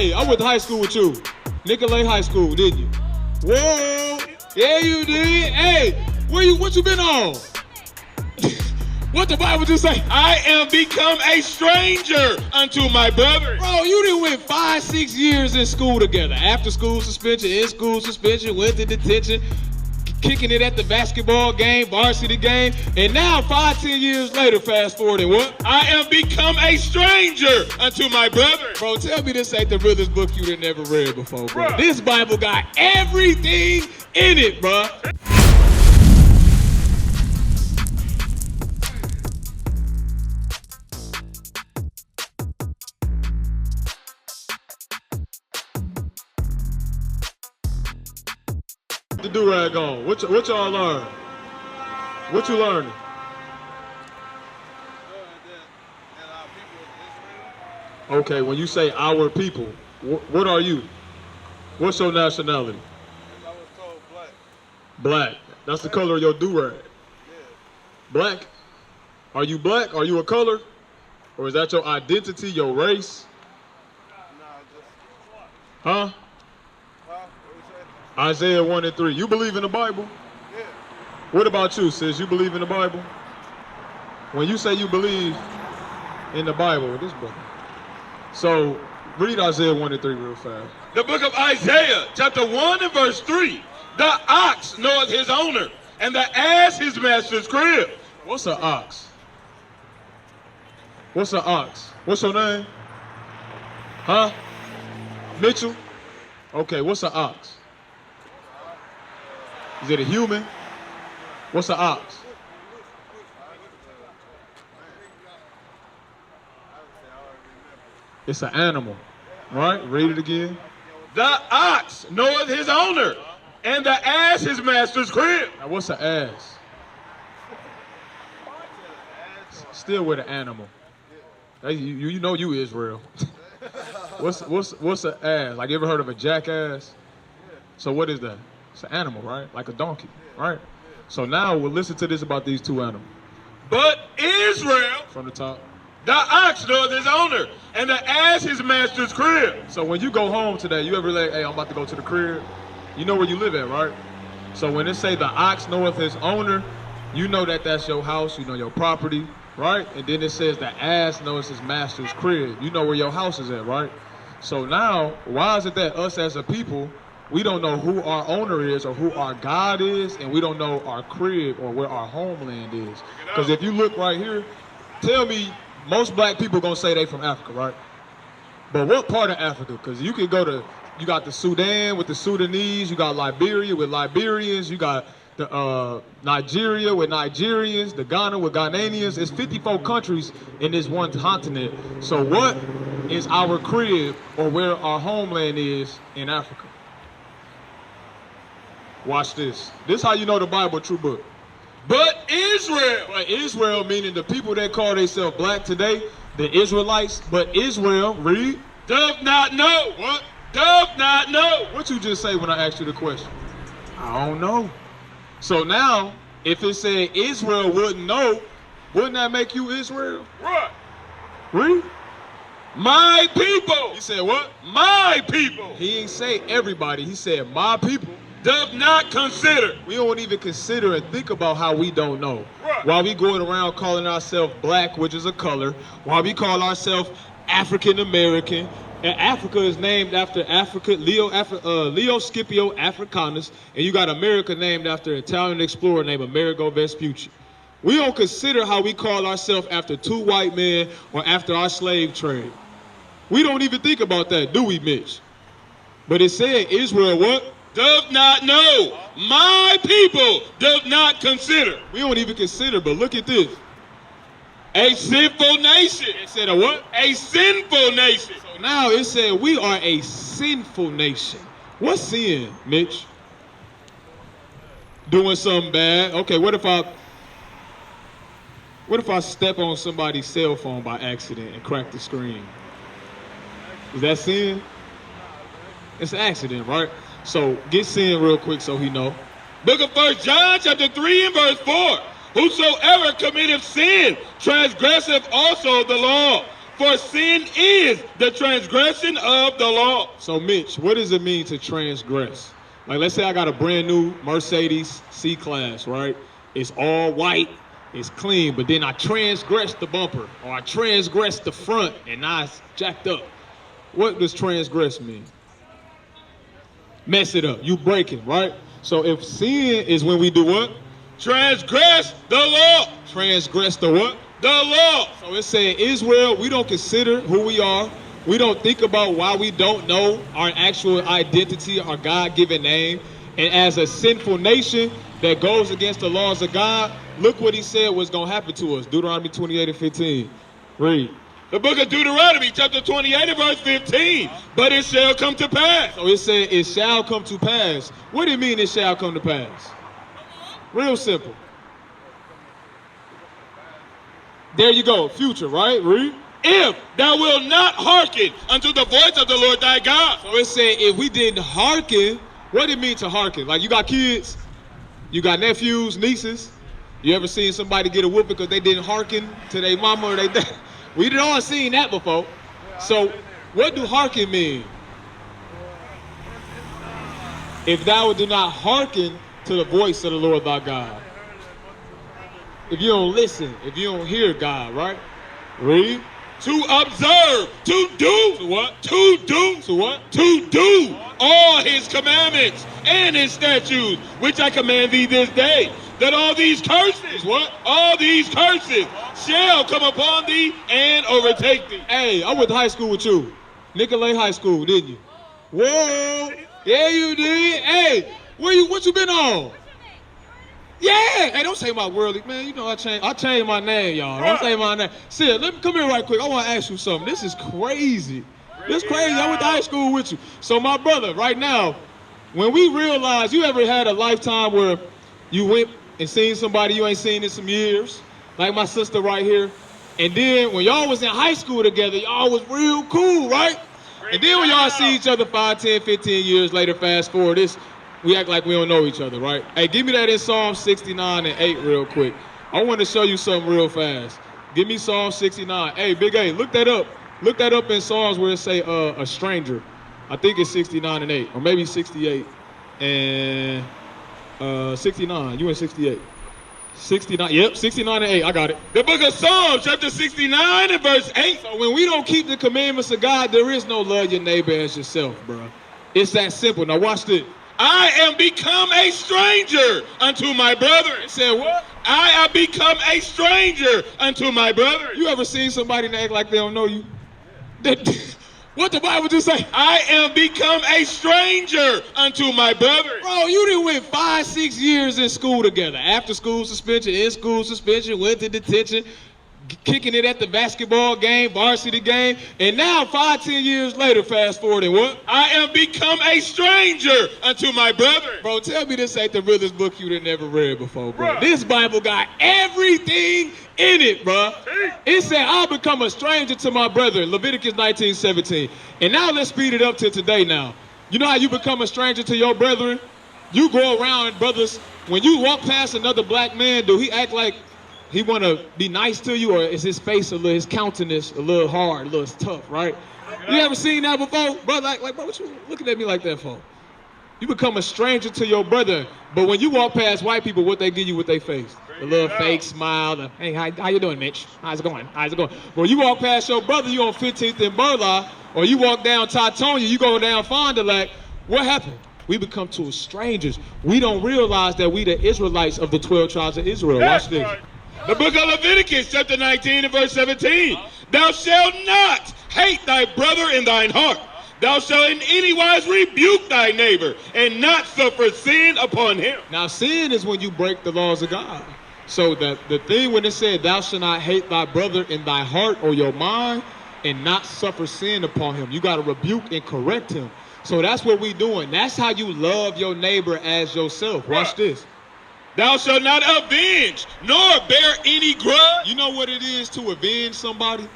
Hey, I went to high school with you. Nicolay High School, didn't you? Whoa. Yeah, you did. Hey, what you been on? What the Bible just say? I am become a stranger unto my brother. Bro, you done went 5-6 years in school together. After school suspension, in school suspension, went to detention, kicking it at the basketball game, varsity game, and now 5-10 years later, fast forward and what? I am become a stranger unto my brother. Bro, tell me this ain't the realest book you done never read before, bro. This Bible got everything in it, bro. The do-rag on. What y'all learn? What you learning? Okay, when you say our people, what are you? What's your nationality? I was told black. Black. That's the color of your do-rag. Yeah. Black? Are you black? Are you a color? Or is that your identity, your race? Nah, just. Huh? What you say? Isaiah 1 and 3. You believe in the Bible? Yeah. What about you, sis? You believe in the Bible? When you say you believe in the Bible, this book. So, read Isaiah 1 and 3 real fast. The book of Isaiah, chapter 1 and verse 3. The ox knoweth his owner, and the ass his master's crib. What's an ox? What's an ox? What's your name? Huh? Mitchell? Okay, what's an ox? Is it a human? What's an ox? It's an animal, right? Read it again. The ox knoweth his owner, and the ass his master's crib. Now, what's an ass? Still with an animal. Hey, you know you Israel. What's an ass? Like, you ever heard of a jackass? So what is that? It's an animal, right? Like a donkey, right? So now we'll listen to this about these two animals. But Israel, From the top. the ox knoweth his owner, and the ass his master's crib. So when you go home today, you ever like, hey, I'm about to go to the crib? You know where you live at, right? So when it say the ox knoweth his owner, you know that that's your house, you know your property, right? And then it says the ass knows his master's crib. You know where your house is at, right? So now, why is it that us as a people, we don't know who our owner is or who our God is, and we don't know our crib or where our homeland is? Because if you look right here, tell me, most black people gonna say they from Africa, right? But what part of Africa? Because you can go to, you got the Sudan with the Sudanese, you got Liberia with Liberians, you got the Nigeria with Nigerians, the Ghana with Ghanaians. It's 54 countries in this one continent. So what is our crib or where our homeland is in Africa? Watch this. This is how you know the Bible a true book. But Israel, But Israel, meaning the people that call themselves black today, the Israelites. But Israel, read. doth not know. What? Doth not know. What you just say when I asked you the question? I don't know. So now, if it said Israel wouldn't know, wouldn't that make you Israel? What? Read. My people. He said what? My people. He ain't say everybody. He said my people. Doth not consider. We don't even consider and think about how we don't know. Right. While we going around calling ourselves black, which is a color, while we call ourselves African American, and Africa is named after Leo Scipio Africanus, and you got America named after an Italian explorer named Amerigo Vespucci. We don't consider how we call ourselves after two white men or after our slave trade. We don't even think about that, do we, Mitch? But it said Israel what? Doth not know. My people doth not consider. We don't even consider, but look at this. A sinful nation. It said a what? A sinful nation. So now it said we are a sinful nation. What's sin, Mitch? Doing something bad. Okay, what if I step on somebody's cell phone by accident and crack the screen? Is that sin? It's an accident, right? So get sin real quick so he know. Book of 1 John chapter 3 and verse 4. Whosoever committeth sin transgresseth also the law. For sin is the transgression of the law. So, Mitch, what does it mean to transgress? Like, let's say I got a brand new Mercedes C-Class, right? It's all white, it's clean, but then I transgress the bumper, or I transgress the front, and now it's jacked up. What does transgress mean? Mess it up. You break it, right? So if sin is when we do what? Transgress the law. Transgress the what? The law. So it's saying Israel, we don't consider who we are. We don't think about why we don't know our actual identity, our God-given name. And as a sinful nation that goes against the laws of God, look what he said was going to happen to us. Deuteronomy 28:15. Read. The book of Deuteronomy, chapter 28 and verse 15. But it shall come to pass. So it said, it shall come to pass. What do you mean it shall come to pass? Real simple. There you go. Future, right? Read. If thou wilt not hearken unto the voice of the Lord thy God. So it said, if we didn't hearken, what do it mean to hearken? Like, you got kids, you got nephews, nieces. You ever seen somebody get a whooping because they didn't hearken to their mama or their dad? We done all seen that before. So what do hearken mean? If thou do not hearken to the voice of the Lord thy God. If you don't listen, if you don't hear God, right? Read. To observe, to do. To what? To do. To what? To do all his commandments and his statutes, which I command thee this day, that all these curses, What? all these curses shall come upon thee and overtake thee. Hey, I went to high school with you. Nicolay High School, didn't you? Whoa. Yeah, you did. Hey, what you been on? Yeah. Hey, don't say my worldly, man. You know I changed my name, y'all. Don't say my name. Sid, come here right quick. I want to ask you something. This is crazy. This crazy. I went to high school with you. So my brother, right now, when we realize, you ever had a lifetime where you went and seen somebody you ain't seen in some years, like my sister right here, and then when y'all was in high school together, y'all was real cool, right? And then when y'all see each other 5, 10, 15 years later, fast forward, we act like we don't know each other, right? Hey, give me that in Psalm 69 and 8 real quick. I want to show you something real fast. Give me Psalm 69. Hey, Big A, look that up. Look that up in Psalms where it say a stranger. I think it's 69 and 8, or maybe 68 and 69. You in 68. 69, yep, 69 and 8, I got it. The book of Psalms, chapter 69 and verse 8. So when we don't keep the commandments of God, there is no love your neighbor as yourself, bro. It's that simple. Now watch this. I am become a stranger unto my brother. It said what? I have become a stranger unto my brother. You ever seen somebody that act like they don't know you? What the Bible just say? I am become a stranger unto my brother. Bro, you done went 5, 6 years in school together. After school suspension, in school suspension, went to detention, kicking it at the basketball game, varsity game, and now 5, 10 years later, fast forward, and what? I am become a stranger unto my brother. Bro, tell me this ain't the realest book you done never read before, bro. This Bible got everything in it, bro. It said, I'll become a stranger to my brother, Leviticus 19:17. And now let's speed it up to today now. You know how you become a stranger to your brethren? You go around, brothers, when you walk past another black man, do he act like he want to be nice to you, or is his face his countenance a little hard, a little tough, right? You ever seen that before? Bro, like, bro, what you looking at me like that for? You become a stranger to your brother, but when you walk past white people, what they give you with their face? The little fake smile, the, hey, how you doing, Mitch? How's it going? How's it going? When you walk past your brother, you on 15th and Burla, or you walk down Tatonia, you go down Fond du Lac, what happened? We become two strangers. We don't realize that we the Israelites of the 12 tribes of Israel. Watch this. The book of Leviticus, chapter 19 and verse 17. Thou shalt not hate thy brother in thine heart. Thou shalt in any wise rebuke thy neighbor and not suffer sin upon him. Now, sin is when you break the laws of God. So the thing when it said, thou shalt not hate thy brother in thy heart or your mind and not suffer sin upon him. You got to rebuke and correct him. So that's what we doing. That's how you love your neighbor as yourself. Watch this. Thou shalt not avenge, nor bear any grudge. You know what it is to avenge somebody?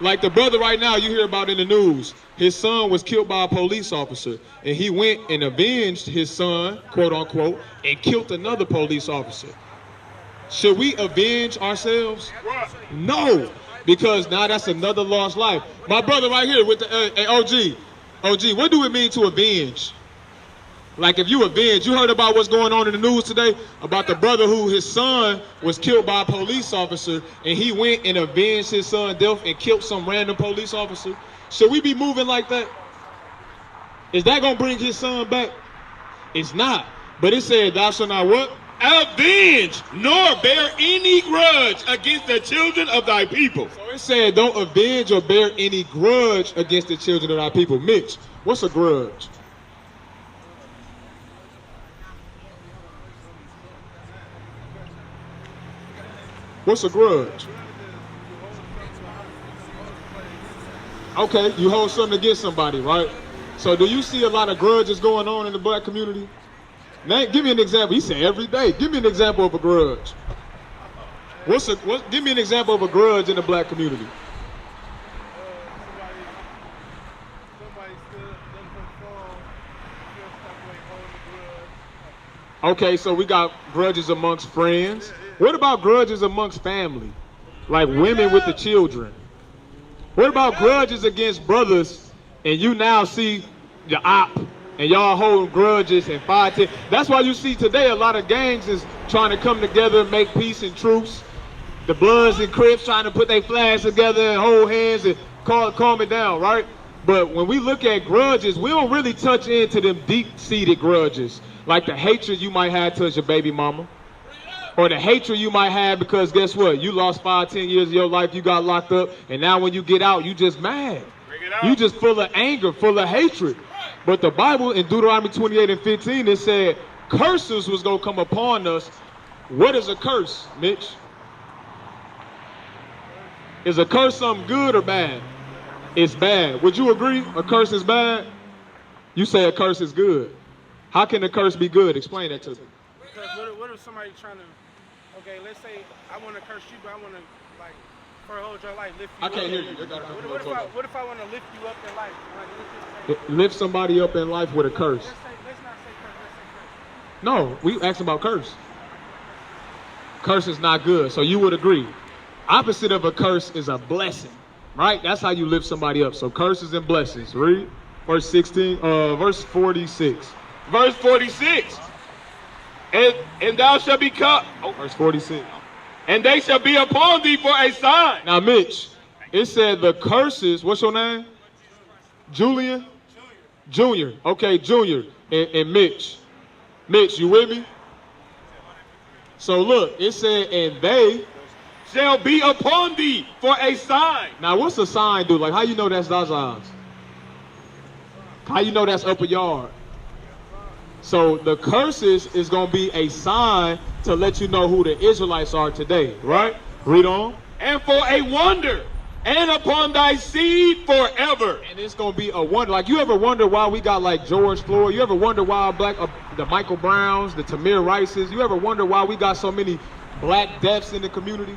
Like the brother right now you hear about in the news. His son was killed by a police officer. And he went and avenged his son, quote unquote, and killed another police officer. Should we avenge ourselves? No. because now that's another lost life. My brother right here with the hey, OG, what do it mean to avenge? Like if you avenge, you heard about what's going on in the news today about the brother who his son was killed by a police officer and he went and avenged his son's death and killed some random police officer. Should we be moving like that? Is that gonna bring his son back? It's not. But it said, thou shalt not what? Avenge, nor bear any grudge against the children of thy people. So it said, don't avenge or bear any grudge against the children of thy people. Mitch, what's a grudge? What's a grudge? Okay, you hold something against somebody, right? So do you see a lot of grudges going on in the black community? Now, give me an example. He said every day. Give me an example of a grudge. Give me an example of a grudge in the black community. Somebody stood up for the phone, still stop away holding the grudge. Okay, so we got grudges amongst friends. What about grudges amongst family? Like women with the children. What about grudges against brothers and you now see your op and y'all hold grudges and 5, 10. That's why you see today a lot of gangs is trying to come together and make peace and truce. The Bloods and Crips trying to put their flags together and hold hands and calm it down, right? But when we look at grudges, we don't really touch into them deep-seated grudges, like the hatred you might have towards your baby mama, or the hatred you might have because guess what? You lost 5, 10 years of your life, you got locked up, and now when you get out, you just mad. You just full of anger, full of hatred. But the Bible in Deuteronomy 28 and 15, it said curses was going to come upon us. What is a curse, Mitch? Is a curse something good or bad? It's bad. Would you agree a curse is bad? You say a curse is good. How can a curse be good? Explain that to me. Because what if somebody trying to, okay, let's say I want to curse you, but I want to, like, for a whole your life, lift you I up. can't hear you. What if I want to lift you up in life? Like, Lift somebody up in life with a curse. let's not say curse, let's say curse. No, we asked about curse. Curse is not good, so you would agree. Opposite of a curse is a blessing, right? That's how you lift somebody up. So curses and blessings. Read verse 46. Verse 46. And thou shalt be cut. Verse 46. And they shall be upon thee for a sign. Now, Mitch, it said the curses, what's your name? Julian? Junior. Okay, Junior and Mitch. Mitch, you with me? So look, it said, and they shall be upon thee for a sign. Now, what's a sign do? Like, how you know that's Zaza's? How you know that's upper yard? So the curses is going to be a sign to let you know who the Israelites are today, right? Read on. And for a wonder, and upon thy seed forever. And it's going to be a wonder. Like, you ever wonder why we got like George Floyd? You ever wonder why the Michael Browns, the Tamir Rices? You ever wonder why we got so many black deaths in the community?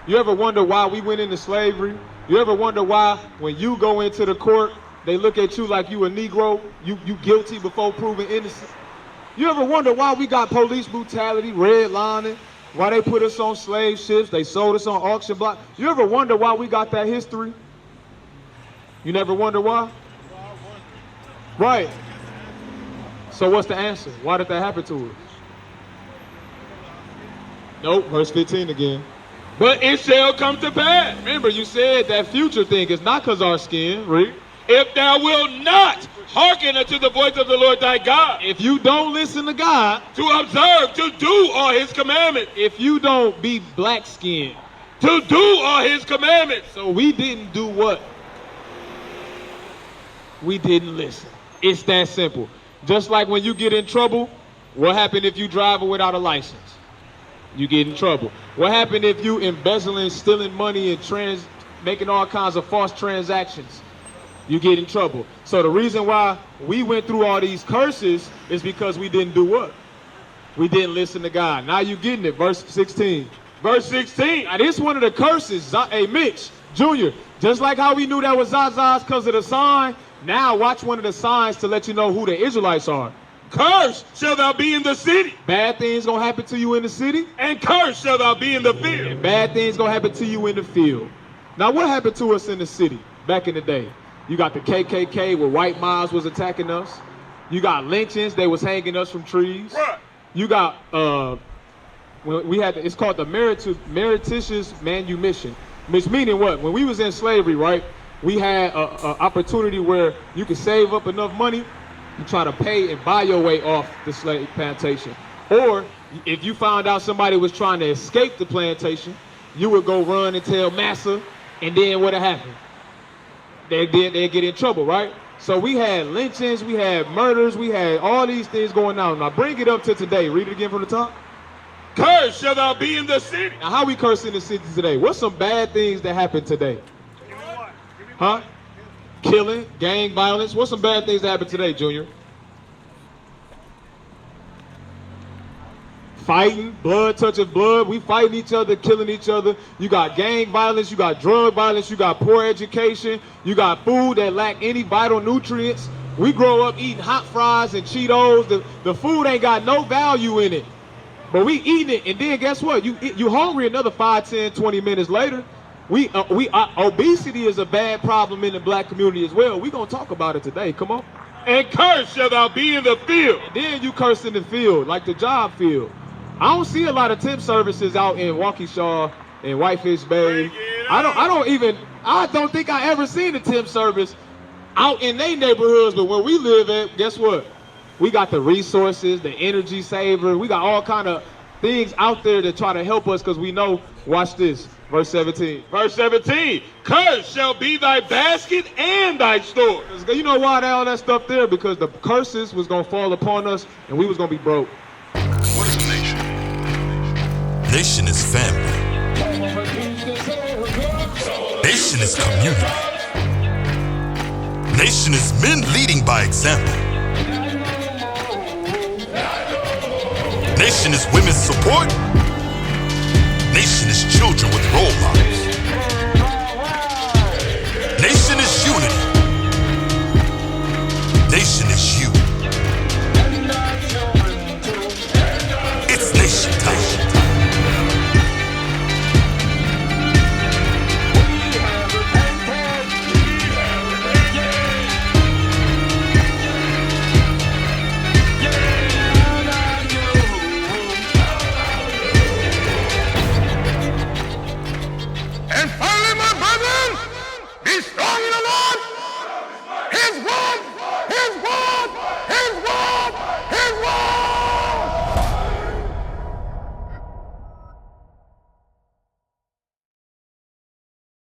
You ever wonder why we went into slavery? You ever wonder why when you go into the court, they look at you like you a Negro, you guilty before proven innocent? You ever wonder why we got police brutality, redlining, why they put us on slave ships, they sold us on auction block? You ever wonder why we got that history? You never wonder why? Right. So what's the answer? Why did that happen to us? Nope, verse 15 again. But it shall come to pass. Remember, you said that future thing is not because our skin, read. If thou wilt not hearken unto the voice of the Lord thy God. If you don't listen to God. To observe, to do all his commandments. If you don't be black skinned. To do all his commandments. So we didn't do what? We didn't listen. It's that simple. Just like when you get in trouble, what happened if you drive without a license? You get in trouble. What happened if you embezzling, stealing money, and making all kinds of false transactions? You get in trouble. So the reason why we went through all these curses is because we didn't do what? We didn't listen to God. Now you getting it. Verse 16. Verse 16. Now this one of the curses. Hey, Mitch, Junior, just like how we knew that was Zaza's because of the sign, now watch one of the signs to let you know who the Israelites are. Cursed shall thou be in the city. Bad things gonna happen to you in the city. And cursed shall thou be in the field. And bad things gonna happen to you in the field. Now, what happened to us in the city back in the day? You got the KKK where white moms was attacking us. You got lynchings, they was hanging us from trees. Right. You got, we had, it's called the meretricious manumission. Which meaning what? When we was in slavery, right, we had an opportunity where you could save up enough money to try to pay and buy your way off the slave plantation. Or if you found out somebody was trying to escape the plantation, you would go run and tell massa, and then what'd happen? They'd get in trouble, right? So we had lynchings, we had murders, we had all these things going on. Now bring it up to today. Read it again from the top. Cursed shall thou be in the city. Now how we curse in the city today? What's some bad things that happen today? Huh? Killing, gang violence. What's some bad things that happen today, Junior? Fighting, blood touching blood. We fighting each other, killing each other. You got gang violence, you got drug violence, you got poor education, you got food that lack any vital nutrients. We grow up eating hot fries and Cheetos. The food ain't got no value in it. But we eating it, and then guess what? You hungry another 5, 10, 20 minutes later. Obesity is a bad problem in the black community as well. We gonna talk about it today. Come on. And cursed shall thou be in the field. And then you curse in the field, like the job field. I don't see a lot of temp services out in Waukesha and Whitefish Bay. I don't think I ever seen a temp service out in their neighborhoods. But where we live at, guess what? We got the resources, the energy saver. We got all kind of things out there to try to help us because we know. Watch this, verse 17. Verse 17. Cursed shall be thy basket and thy store. You know why all that stuff there? Because the curses was gonna fall upon us and we was gonna be broke. What is a nation? Nation is family. Nation is community. Nation is men leading by example. Nation is women's support. Nation is children with role models. Nation is